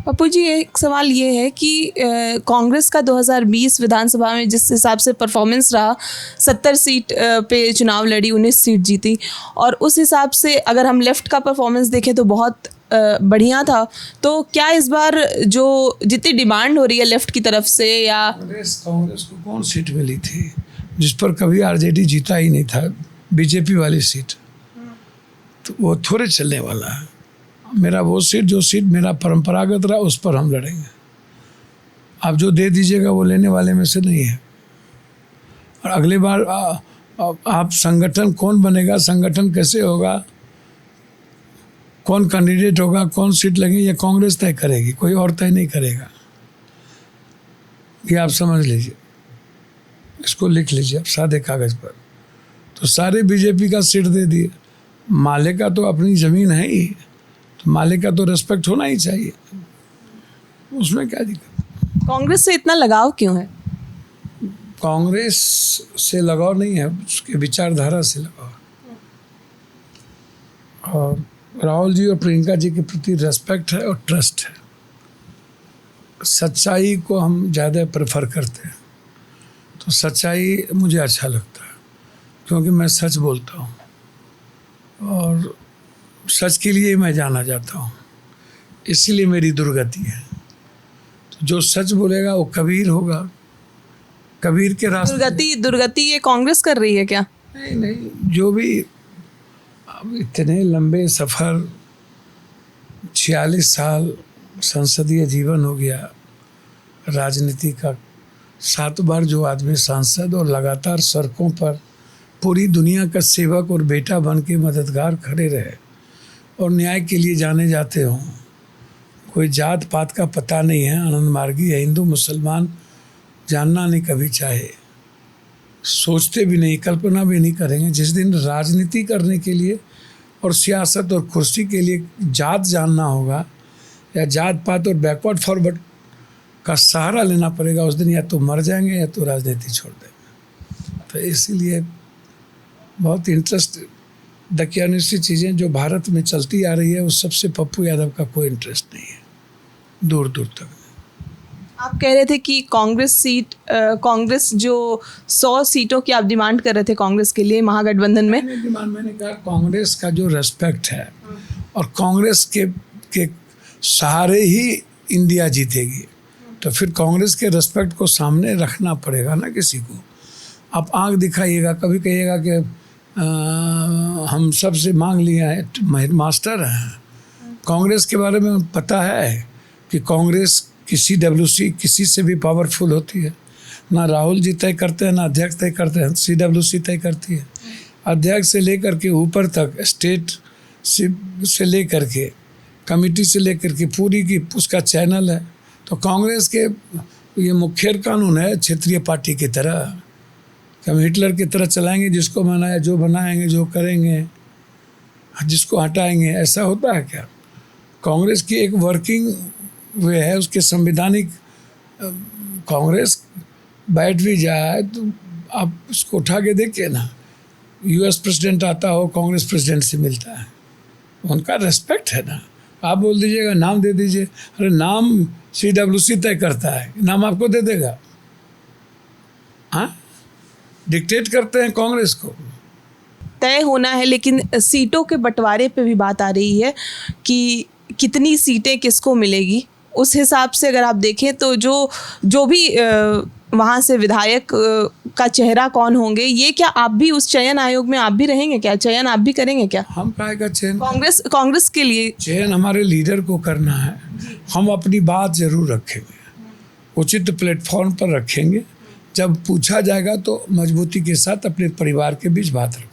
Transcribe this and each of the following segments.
पप्पू जी, एक सवाल ये है कि कांग्रेस का 2020 विधानसभा में जिस हिसाब से परफॉर्मेंस रहा, 70 सीट पे चुनाव लड़ी, 19 सीट जीती, और उस हिसाब से अगर हम लेफ़्ट का परफॉर्मेंस देखें तो बहुत बढ़िया था। तो क्या इस बार जो जितनी डिमांड हो रही है लेफ़्ट की तरफ से, या कांग्रेस को कौन सीट मिली थी जिस पर कभी आरजेडी जीता ही नहीं था? बीजेपी वाली सीट, तो वो थोड़े चलने वाला है। मेरा वो सीट, जो सीट मेरा परंपरागत रहा, उस पर हम लड़ेंगे। आप जो दे दीजिएगा वो लेने वाले में से नहीं है। और अगली बार आप संगठन कौन बनेगा, संगठन कैसे होगा, कौन कैंडिडेट होगा, कौन सीट लगेगी, ये कांग्रेस तय करेगी, कोई और तय नहीं करेगा। ये आप समझ लीजिए, इसको लिख लीजिए आप सादे कागज़ पर। तो सारे बीजेपी का सीट दे दिए। माले का तो अपनी ज़मीन है ही, तो माले का तो रेस्पेक्ट होना ही चाहिए, उसमें क्या दिक्कत? कांग्रेस से इतना लगाव क्यों है? कांग्रेस से लगाव नहीं है, उसके विचारधारा से लगाव है। और राहुल जी और प्रियंका जी के प्रति रेस्पेक्ट है और ट्रस्ट है। सच्चाई को हम ज़्यादा प्रेफर करते हैं, तो सच्चाई मुझे अच्छा लगता है, क्योंकि मैं सच बोलता हूँ और सच के लिए मैं जाना जाता हूँ, इसीलिए मेरी दुर्गति है। तो जो सच बोलेगा वो कबीर होगा, कबीर के रास्ते। दुर्गति ये कांग्रेस कर रही है क्या? नहीं, जो भी अब इतने लंबे सफ़र, 46 साल संसदीय जीवन हो गया, राजनीति का 7 बार जो आदमी सांसद और लगातार सड़कों पर पूरी दुनिया का सेवक और बेटा बन के मददगार खड़े रहे और न्याय के लिए जाने जाते हों। कोई जात पात का पता नहीं है, आनंद मार्गी है, हिंदू मुसलमान जानना नहीं कभी चाहे, सोचते भी नहीं, कल्पना भी नहीं करेंगे। जिस दिन राजनीति करने के लिए और सियासत और कुर्सी के लिए जात जानना होगा या जात पात और बैकवर्ड फॉरवर्ड का सहारा लेना पड़ेगा, उस दिन या तो मर जाएंगे या तो राजनीति छोड़ देंगे। तो इसीलिए बहुत इंटरेस्ट दकियानुसी चीज़ें जो भारत में चलती आ रही है, उस सबसे पप्पू यादव का कोई इंटरेस्ट नहीं है, दूर दूर तक। आप कह रहे थे कि कांग्रेस जो 100 सीटों की आप डिमांड कर रहे थे कांग्रेस के लिए महागठबंधन में। मैंने कहा कांग्रेस का जो रेस्पेक्ट है और कांग्रेस के सहारे ही इंडिया जीतेगी, तो फिर कांग्रेस के रेस्पेक्ट को सामने रखना पड़ेगा ना किसी को। आप आंख दिखाइएगा, कभी कहिएगा कि हम सब से मांग लिया है, मास्टर हैं। कांग्रेस के बारे में पता है कि कांग्रेस की CWC किसी से भी पावरफुल होती है। ना राहुल जी तय करते हैं, ना अध्यक्ष तय करते हैं, CWC तय करती है। अध्यक्ष से लेकर के ऊपर तक, स्टेट से लेकर के कमेटी से लेकर के पूरी की उसका चैनल है। तो कांग्रेस के ये मुखर कानून है क्षेत्रीय पार्टी की तरह, हम हिटलर की तरह चलाएंगे, जिसको बनाया जो बनाएंगे, जो करेंगे, जिसको हटाएंगे। ऐसा होता है क्या? कांग्रेस की एक वर्किंग वे है, उसके संवैधानिक। कांग्रेस बैठ भी जाए तो आप उसको उठा के देखिए ना, US प्रेसिडेंट आता हो, कांग्रेस प्रेसिडेंट से मिलता है, उनका रेस्पेक्ट है ना। आप बोल दीजिएगा, नाम दे दीजिए, अरे नाम CWC तय करता है, नाम आपको दे देगा? हाँ, डिक्टेट करते हैं कांग्रेस को। तय होना है, लेकिन सीटों के बंटवारे पे भी बात आ रही है कि कितनी सीटें किसको मिलेगी। उस हिसाब से अगर आप देखें तो जो भी वहाँ से विधायक का चेहरा कौन होंगे, ये क्या आप भी उस चयन आयोग में आप भी रहेंगे क्या? चयन आप भी करेंगे क्या? हम काहे का चयन? कांग्रेस के लिए चयन हमारे लीडर को करना है। हम अपनी बात जरूर रखेंगे, उचित प्लेटफॉर्म पर रखेंगे। जब पूछा जाएगा तो मजबूती के साथ अपने परिवार के बीच बात रखें।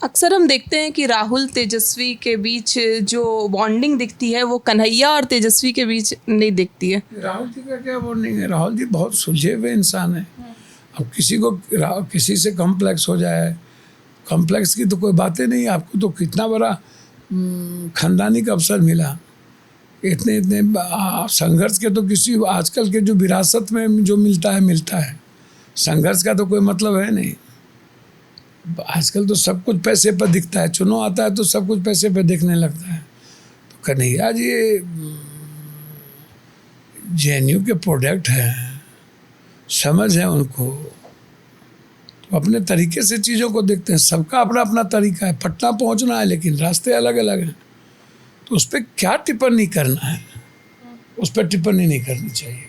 अक्सर हम देखते हैं कि राहुल तेजस्वी के बीच जो बॉन्डिंग दिखती है वो कन्हैया और तेजस्वी के बीच नहीं दिखती है। राहुल जी का क्या बॉन्डिंग है? राहुल जी बहुत सुलझे हुए इंसान है। अब किसी से कॉम्प्लेक्स हो जाए, कॉम्प्लेक्स की तो कोई बातें नहीं। आपको तो कितना बड़ा खानदानी का अवसर मिला, इतने संघर्ष के तो किसी आजकल के जो विरासत में जो मिलता है, संघर्ष का तो कोई मतलब है नहीं। आजकल तो सब कुछ पैसे पर दिखता है, चुनाव आता है तो सब कुछ पैसे पर दिखने लगता है। तो कन्हैया जी जेएनयू के प्रोडक्ट हैं, समझ है उनको, तो अपने तरीके से चीज़ों को देखते हैं। सबका अपना अपना तरीका है, पटना पहुंचना है लेकिन रास्ते अलग अलग हैं, तो उस पर क्या टिप्पणी करना है, उस पर टिप्पणी नहीं करनी चाहिए।